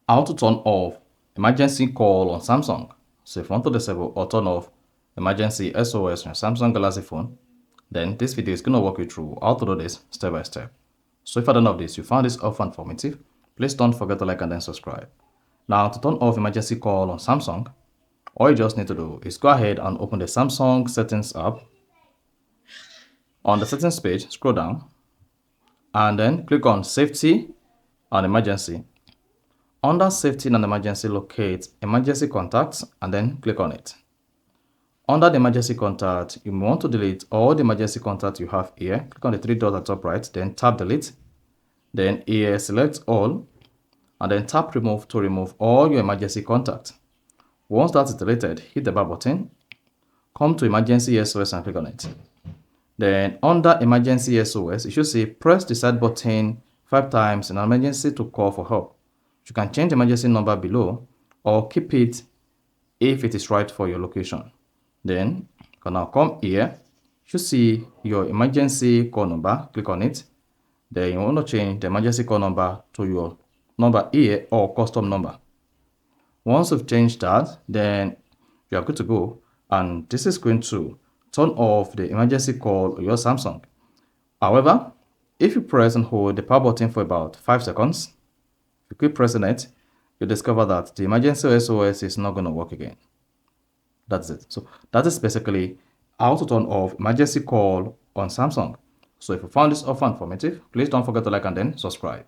How to turn off emergency call on Samsung. So if you want to disable or turn off emergency SOS on your Samsung Galaxy phone, then this video is going to walk you through how to do this step by step. So if you don't know this, you found this helpful and informative, please don't forget to like and then subscribe. Now to turn off emergency call on Samsung, all you just need to do is go ahead and open the Samsung settings app. On the settings page, scroll down and then click on safety and emergency. Under safety and emergency, locate emergency contacts and then click on it. Under the emergency contact, you want to delete all the emergency contacts you have here. Click on the three dots at top right, then tap delete. Then here select all and then tap remove to remove all your emergency contacts. Once that is deleted, hit the back button, come to emergency SOS and click on it. Then under emergency SOS, you should see press the side button 5 times in an emergency to call for help. You can change the emergency number below or keep it if it is right for your location. Then you can now come here. You should see your emergency call number. Click on it. Then you want to change the emergency call number to your number here or custom number. Once you've changed that, then you are good to go. And this is going to turn off the emergency call on your Samsung. However, if you press and hold the power button for about 5 seconds, if you keep pressing it, you discover that the emergency SOS is not going to work again. That's it. So that is basically how to turn off emergency call on Samsung. So if you found this helpful and informative, please don't forget to like and then subscribe.